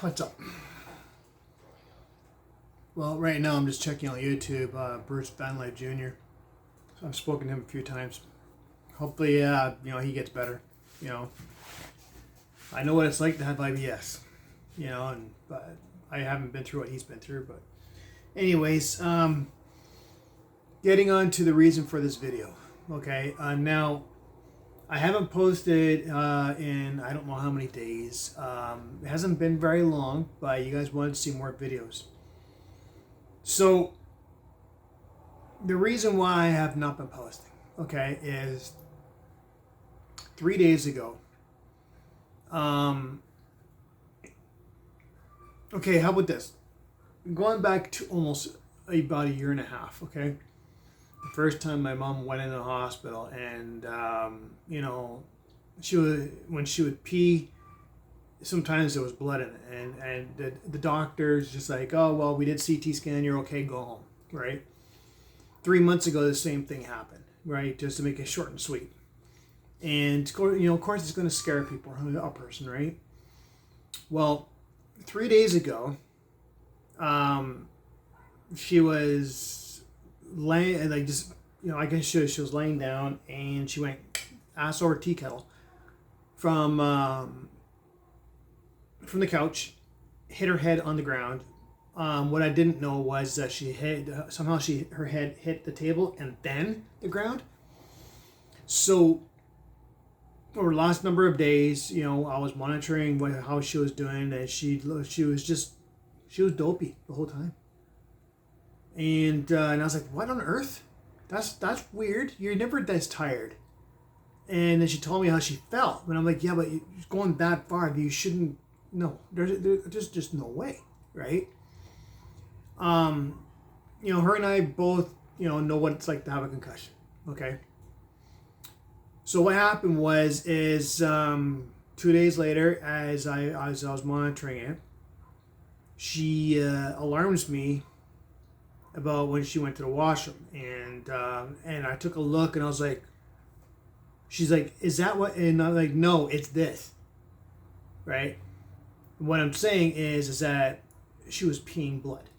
What's up? Well, right now I'm just checking on YouTube, Bruce Banley Jr. So I've spoken to him a few times. Hopefully, he gets better. You know, I know what it's like to have IBS. But I haven't been through what he's been through. But, anyways, getting on to the reason for this video. Okay, now I haven't posted in I don't know how many days. It hasn't been very long, but you guys wanted to see more videos. So the reason why I have not been posting, okay, is 3 days ago. Okay, how about this? Going back to almost about a year and a half, okay? The first time my mom went in the hospital, and when she would pee, sometimes there was blood in it, and the doctor's just like, oh well, we did CT scan, you're okay, go home, right? 3 months ago, the same thing happened, right? Just to make it short and sweet, and of course, it's going to scare people, a person, right? Well, 3 days ago, she was laying, like, just, I guess she was laying down, and she went ass over tea kettle from the couch, hit her head on the ground. What I didn't know was that her head hit the table and then the ground. So over the last number of days, I was monitoring how she was doing, and she was dopey the whole time. And I was like, what on earth? That's weird. You're never this tired. And then she told me how she felt. And I'm like, yeah, but you're going that far, you shouldn't. No, there's just no way, right? Her and I both, know what it's like to have a concussion. Okay. So what happened is 2 days later, as I was monitoring it, she alarms me about when she went to the washroom, and I took a look, and I was like, she's like, is that what? And I'm like, no, it's this, right? What I'm saying is that she was peeing blood.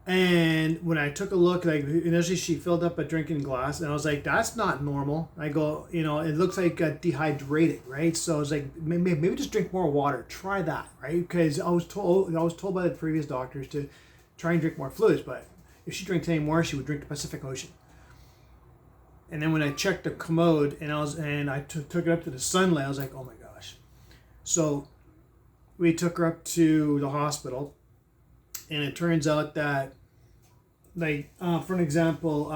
And when I took a look, like, initially she filled up a drinking glass, and I was like, that's not normal. I go, it looks like dehydrated, right? So I was like, maybe just drink more water. Try that, right? Because I was told by the previous doctors to try and drink more fluids, but if she drinks any more, she would drink the Pacific Ocean. And then when I checked the commode, and I took it up to the sunlight, I was like, oh my gosh. So we took her up to the hospital, and it turns out that, like, for an example,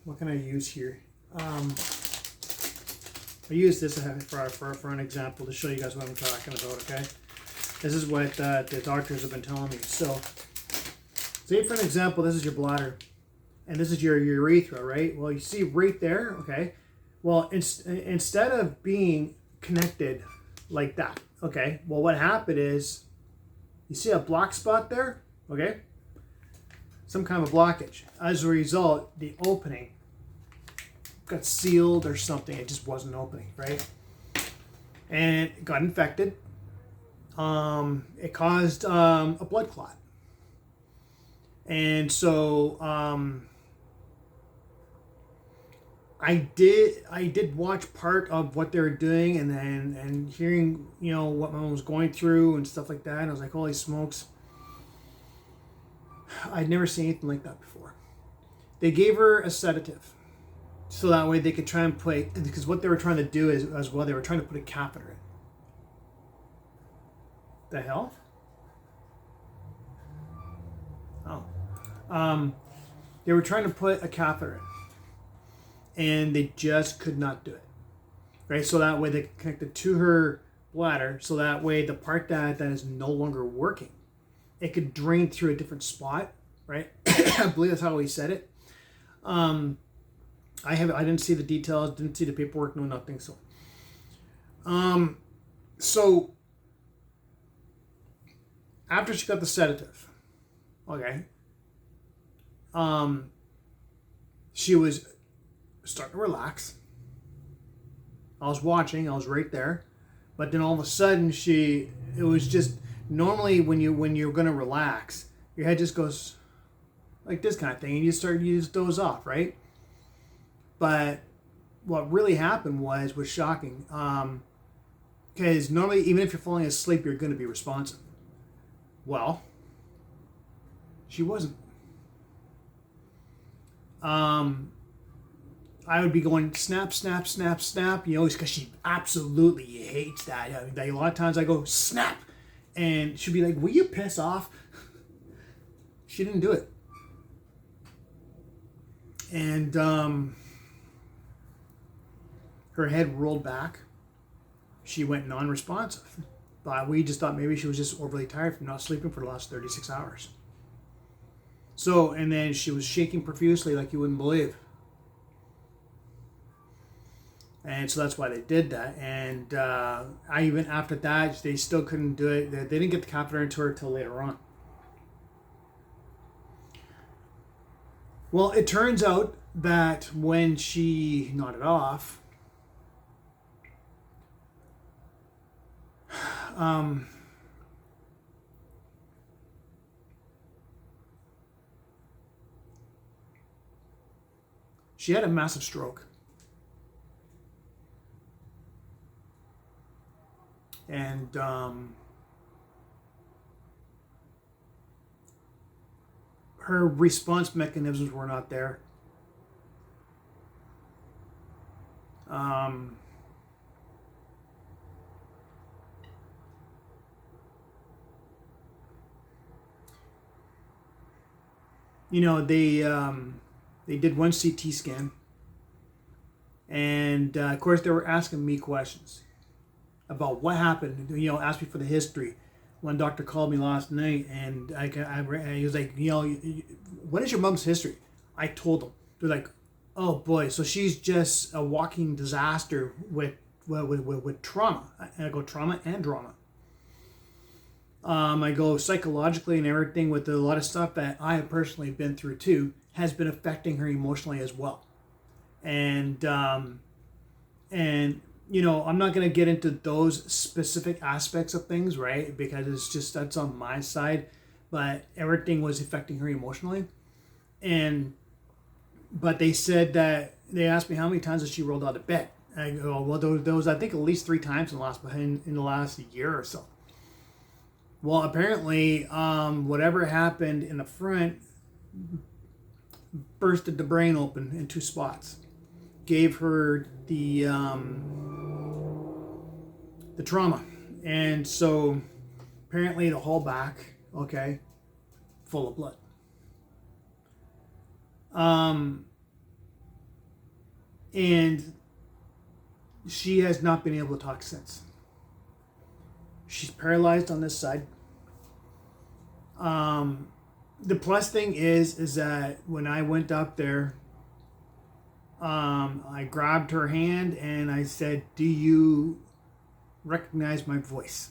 what can I use here? I use this for an example to show you guys what I'm talking about, okay? This is what the doctors have been telling me. So, say for an example, this is your bladder, and this is your urethra, right? Well, you see right there, okay? Well, instead of being connected like that, okay? Well, what happened is, you see a black spot there, okay? Some kind of a blockage. As a result, the opening got sealed or something. It just wasn't opening, right? And it got infected. It caused a blood clot. And so I did watch part of what they were doing, and hearing what my mom was going through and stuff like that. And I was like, holy smokes. I'd never seen anything like that before. They gave her a sedative, so that way they could try and because what they were trying to do is, as well, they were trying to put a catheter in. The hell? Oh. They were trying to put a catheter in, and they just could not do it. Right? So that way they could connect it to her bladder, so that way the part that is no longer working, it could drain through a different spot, right? I believe that's how he said it. I didn't see the details, didn't see the paperwork, no nothing. So after she got the sedative, okay, she was starting to relax. I was watching, I was right there, But then all of a sudden it was just, normally when you're going to relax, your head just goes like this kind of thing, and you just doze off, right? But what really happened was shocking. Because normally, even if you're falling asleep, you're going to be responsive. Well, she wasn't. I would be going snap, snap, snap, snap, because she absolutely hates that. A lot of times I go snap, and she'd be like, "Will you piss off?" She didn't do it. And her head rolled back. She went non-responsive. But we just thought maybe she was just overly tired from not sleeping for the last 36 hours. So, and then she was shaking profusely like you wouldn't believe. And so that's why they did that. And even after that, they still couldn't do it. They didn't get the catheter into her until later on. Well, it turns out that when she nodded off, she had a massive stroke. And her response mechanisms were not there. They did one CT scan, and of course they were asking me questions about what happened. Asked me for the history. One doctor called me last night, and he was like, what is your mom's history? I told them. They're like, oh boy, so she's just a walking disaster with trauma. And I go, trauma and drama. I go, psychologically and everything, with a lot of stuff that I have personally been through too, has been affecting her emotionally as well. And I'm not going to get into those specific aspects of things, right? Because it's just, that's on my side. But everything was affecting her emotionally. But they said that, they asked me how many times has she rolled out of bed. I go, well, there was I think at least 3 times in the last year or so. Well, apparently, whatever happened in the front bursted the brain open in 2 spots. Gave her the trauma. And so, apparently the whole back, okay, full of blood. And she has not been able to talk since. She's paralyzed on this side. The plus thing is that when I went up there, I grabbed her hand and I said, "Do you recognize my voice?"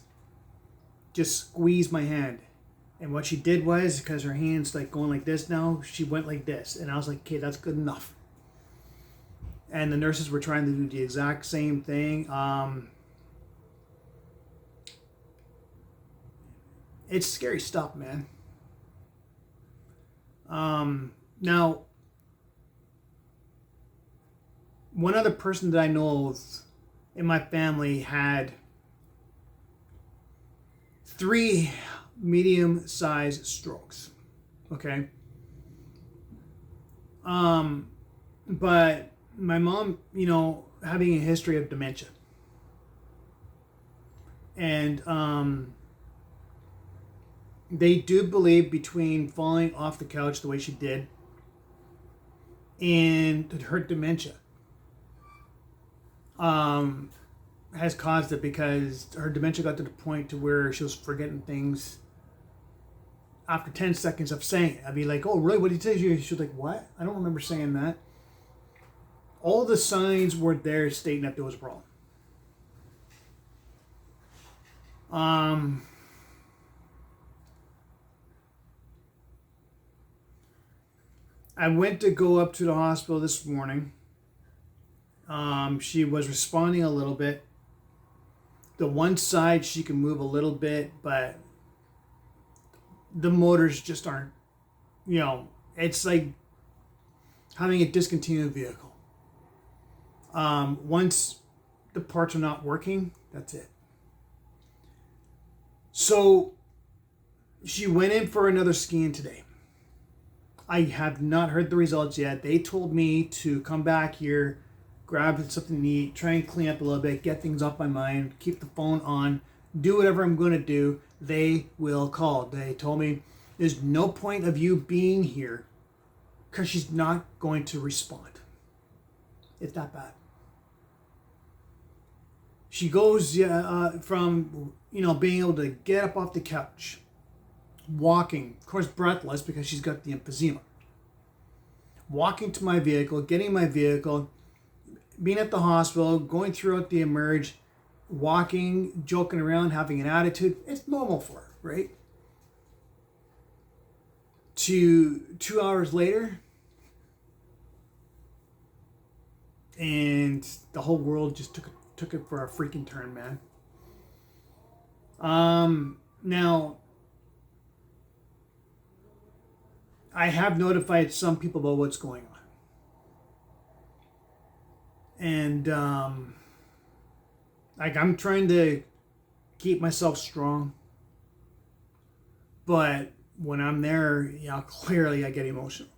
Just squeeze my hand. And what she did was, because her hand's like going like this now, she went like this. And I was like, okay, that's good enough. And the nurses were trying to do the exact same thing. It's scary stuff, man. Now, one other person that I know of in my family had 3 medium-sized strokes. Okay. But my mom, having a history of dementia. And they do believe between falling off the couch the way she did and her dementia has caused it, because her dementia got to the point to where she was forgetting things after 10 seconds of saying it. I'd be like, oh, really? What did you say? She was like, what? I don't remember saying that. All the signs were there stating that there was a problem. I went to go up to the hospital this morning. She was responding a little bit. The one side she can move a little bit, but the motors just aren't, it's like having a discontinued vehicle. Once the parts are not working, that's it. So she went in for another scan today. I have not heard the results yet. They told me to come back here, grab something to eat, try and clean up a little bit, get things off my mind, keep the phone on, do whatever I'm going to do. They will call. They told me there's no point of you being here because she's not going to respond. It's that bad. She goes from, being able to get up off the couch, walking, of course breathless because she's got the emphysema, walking to my vehicle, getting my vehicle, being at the hospital, going throughout the emerge, walking, joking around, having an attitude. It's normal for her, right? To 2 hours later, and the whole world just took it for a freaking turn, man. Now, I have notified some people about what's going on. And I'm trying to keep myself strong. But when I'm there, clearly I get emotional.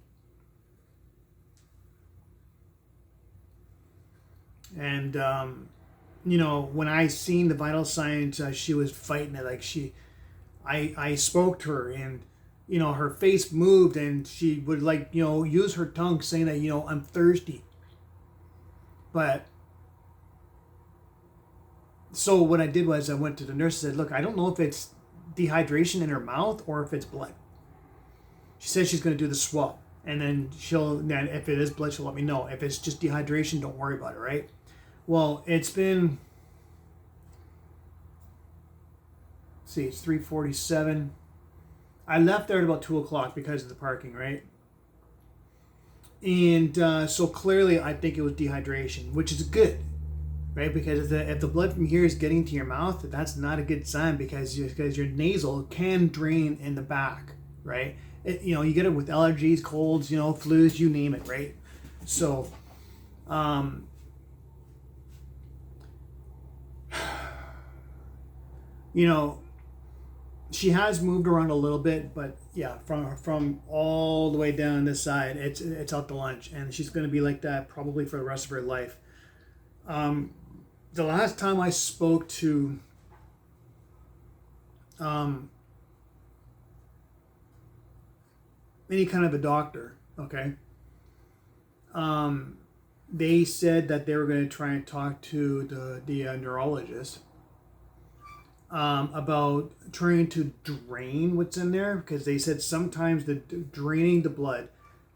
And when I seen the vital signs, she was fighting it. Like I spoke to her, and her face moved, and she would use her tongue saying that I'm thirsty. But so what I did was I went to the nurse and said, look, I don't know if it's dehydration in her mouth or if it's blood. She said she's going to do the swab, and then if it is blood, she'll let me know. If it's just dehydration, don't worry about it, right? Well, it's been, it's 3:47. I left there at about 2 o'clock because of the parking, right? And so clearly I think it was dehydration, which is good, right? Because if the blood from here is getting to your mouth, that's not a good sign because your nasal can drain in the back, right? You get it with allergies, colds, flus, you name it, right? So, she has moved around a little bit, but yeah, from all the way down this side, it's out to lunch, and she's going to be like that probably for the rest of her life. The last time I spoke to any kind of a doctor, okay, they said that they were going to try and talk to the neurologist about trying to drain what's in there, because they said sometimes draining the blood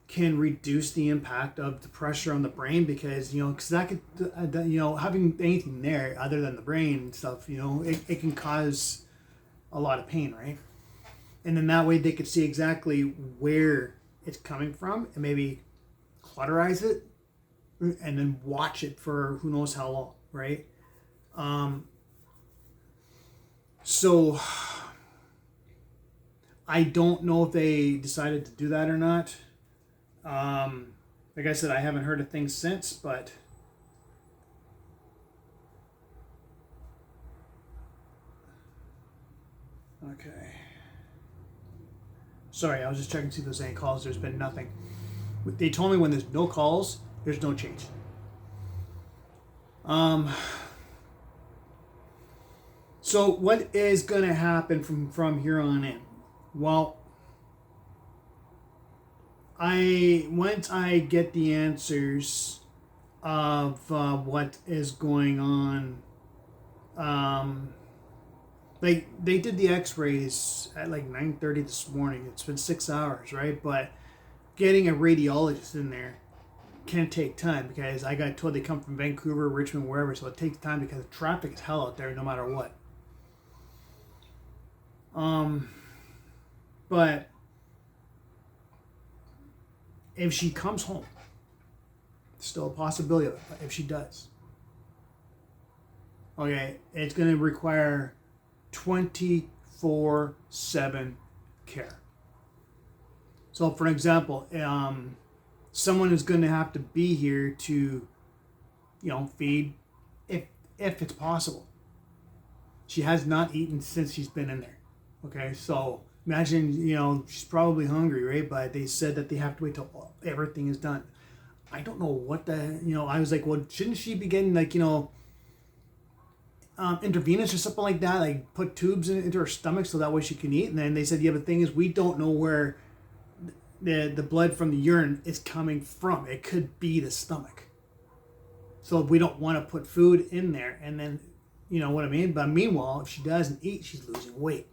can reduce the impact of the pressure on the brain, because that could having anything there other than the brain and stuff, it can cause a lot of pain, right? And then that way they could see exactly where it's coming from and maybe cauterize it and then watch it for who knows how long, right? So I don't know if they decided to do that or not. Like I said, I haven't heard of things since, but okay. Sorry, I was just checking to see if there's any calls. There's been nothing. They told me when there's no calls, there's no change. So what is going to happen from here on in? Well, once I get the answers of what is going on, they did the x-rays at like 9:30 this morning. It's been 6 hours, right? But getting a radiologist in there can take time, because I got told they come from Vancouver, Richmond, wherever, so it takes time because the traffic is hell out there no matter what. But if she comes home, still a possibility of it, but if she does, Okay, it's going to require 24/7 care. So, for example, someone is going to have to be here to, feed, if it's possible. She has not eaten since she's been in there. Okay, so imagine, she's probably hungry, right? But they said that they have to wait till everything is done. I don't know what I was like, well, shouldn't she be getting intravenous or something like that? Like put tubes into her stomach so that way she can eat? And then they said, yeah, but the thing is, we don't know where the blood from the urine is coming from. It could be the stomach. So we don't want to put food in there. And then, you know what I mean? But meanwhile, if she doesn't eat, she's losing weight.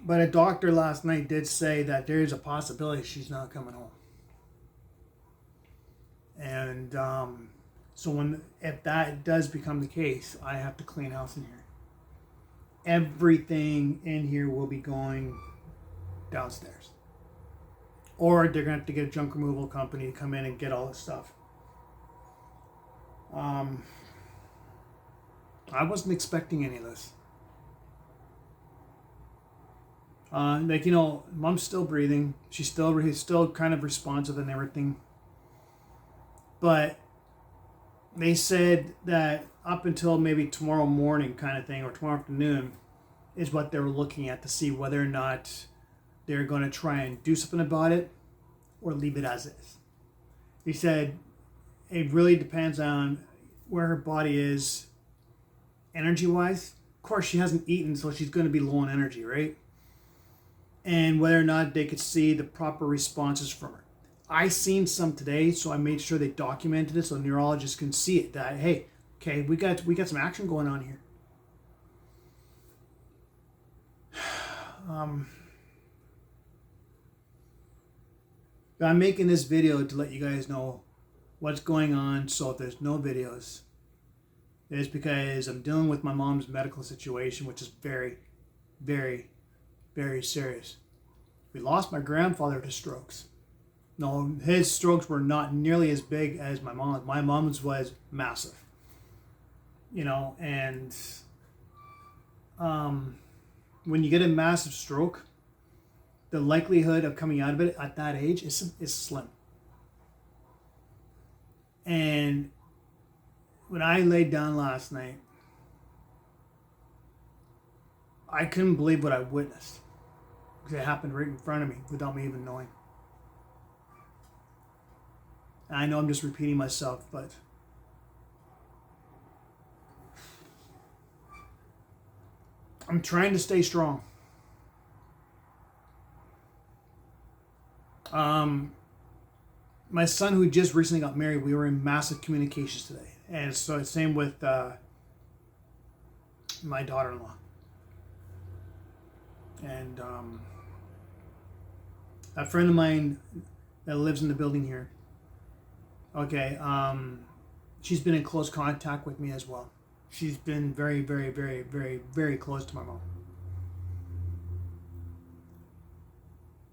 But a doctor last night did say that there is a possibility she's not coming home. And so if that does become the case, I have to clean house in here. Everything in here will be going downstairs. Or they're going to have to get a junk removal company to come in and get all this stuff. I wasn't expecting any of this. Mom's still breathing. She's still kind of responsive and everything. But they said that up until maybe tomorrow morning kind of thing, or tomorrow afternoon, is what they were looking at to see whether or not they're going to try and do something about it or leave it as is. They said it really depends on where her body is energy-wise. Of course, she hasn't eaten, so she's going to be low on energy, right? And whether or not they could see the proper responses from her. I seen some today, so I made sure they documented it so neurologists can see it. That, hey, okay, we got some action going on here. I'm making this video to let you guys know what's going on. So if there's no videos, it's because I'm dealing with my mom's medical situation, which is very, very, very serious. We lost my grandfather to strokes. No, his strokes were not nearly as big as my mom's. My mom's was massive. And when you get a massive stroke, the likelihood of coming out of it at that age is slim. And when I laid down last night, I couldn't believe what I witnessed. Because it happened right in front of me without me even knowing. And I know I'm just repeating myself, but I'm trying to stay strong. My son, who just recently got married, we were in massive communications today. And so same with my daughter-in-law. And a friend of mine that lives in the building here, okay, she's been in close contact with me as well. She's been very, very, very, very, very close to my mom.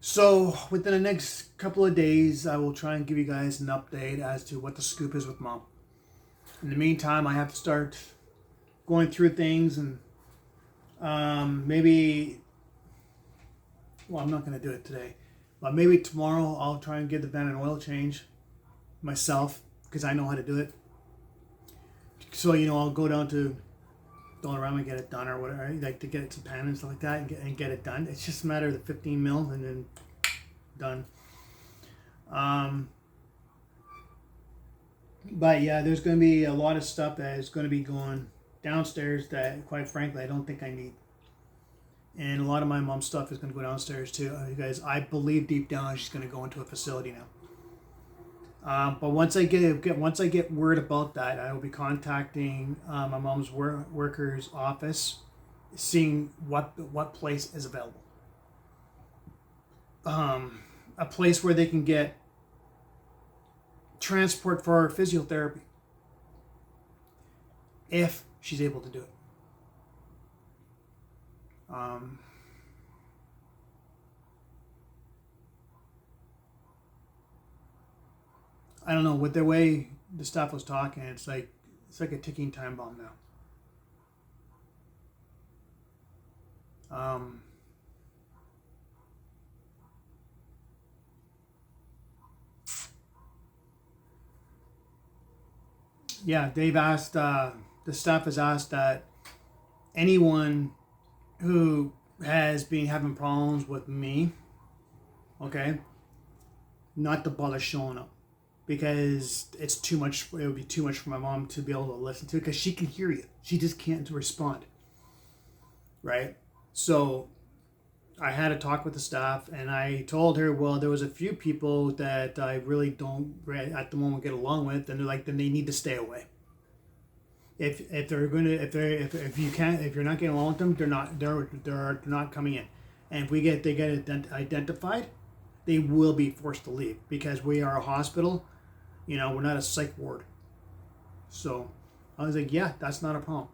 So within the next couple of days, I will try and give you guys an update as to what the scoop is with mom. In the meantime, I have to start going through things and maybe, well, I'm not going to do it today, but maybe tomorrow I'll try and give the van an oil change myself because I know how to do it. So, I'll go down to Dollarama and get it done or whatever, like to get it to pan and stuff like that and get it done. It's just a matter of the 15 mil and then done. But yeah, there's going to be a lot of stuff that is going to be going downstairs that, quite frankly, I don't think I need. And a lot of my mom's stuff is going to go downstairs too. You guys, I believe deep down she's going to go into a facility now. But once I get word about that, I will be contacting my mom's worker's office, seeing what place is available. A place where they can get transport for her physiotherapy, if she's able to do it. I don't know, with the way the staff was talking, it's like a ticking time bomb now. Yeah, they've asked, the staff has asked that anyone who has been having problems with me, okay, not to bother showing up, because it's too much. It would be too much for my mom to be able to listen to, because she can hear you. She just can't respond, right? So I had a talk with the staff, and I told her, well, there was a few people that I really don't at the moment get along with, and they're like, then they need to stay away. If they're going to if you can't, if you're not getting along with them, they're not coming in. And if they get identified, they will be forced to leave, because we are a hospital. We're not a psych ward. So I was like, yeah, that's not a problem,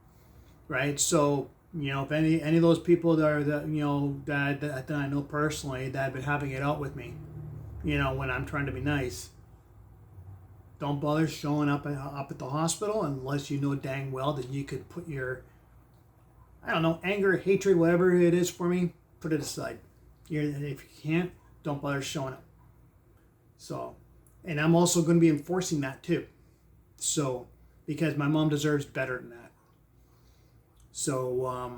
right? So if any of those people that are that I know personally that have been having it out with me, when I'm trying to be nice, don't bother showing up at the hospital unless you know dang well that you could put your, I don't know, anger, hatred, whatever it is for me, put it aside. If you can't, don't bother showing up. So, and I'm also going to be enforcing that too. So, because my mom deserves better than that. So,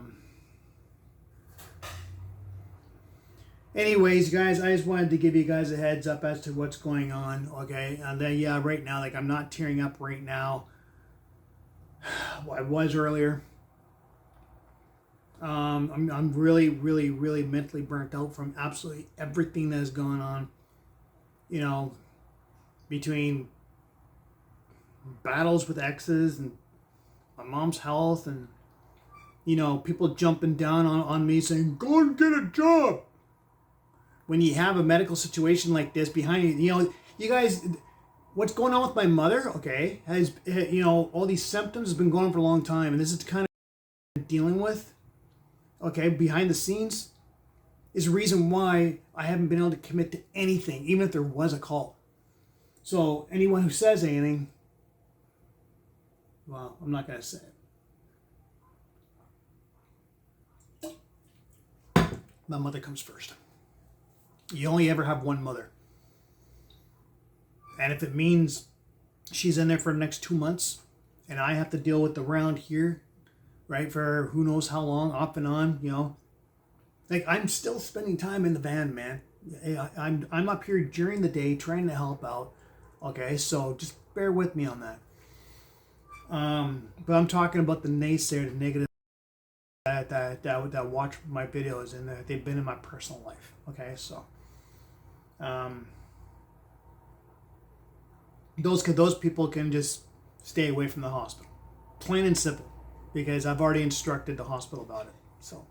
anyways, guys, I just wanted to give you guys a heads up as to what's going on, okay? And then, yeah, right now, like, I'm not tearing up right now. I was earlier. I'm really, really, really mentally burnt out from absolutely everything that has gone on. Between battles with exes and my mom's health, and people jumping down on me saying, go and get a job. When you have a medical situation like this behind you, you guys, what's going on with my mother, okay, has, all these symptoms has been going on for a long time, and this is kind of dealing with, okay, behind the scenes, is the reason why I haven't been able to commit to anything, even if there was a call. So anyone who says anything, well, I'm not going to say it. My mother comes first. You only ever have one mother. And if it means she's in there for the next 2 months, and I have to deal with the round here, right, for who knows how long, off and on, like, I'm still spending time in the van, man. I'm up here during the day trying to help out. Okay, so just bear with me on that. But I'm talking about the naysayer, the negative that watch my videos, and they've been in my personal life. Okay, so those people can just stay away from the hospital, plain and simple, because I've already instructed the hospital about it. So,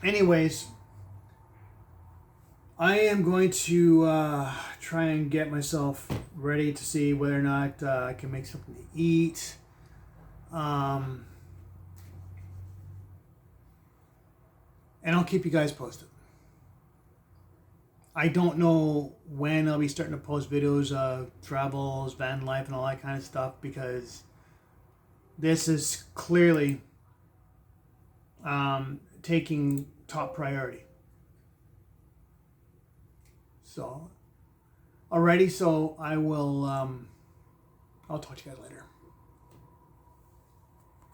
anyways, I am going to try and get myself ready to see whether or not I can make something to eat. And I'll keep you guys posted. I don't know when I'll be starting to post videos of travels, van life, and all that kind of stuff, because this is clearly taking top priority. So, alrighty, so I will, I'll talk to you guys later.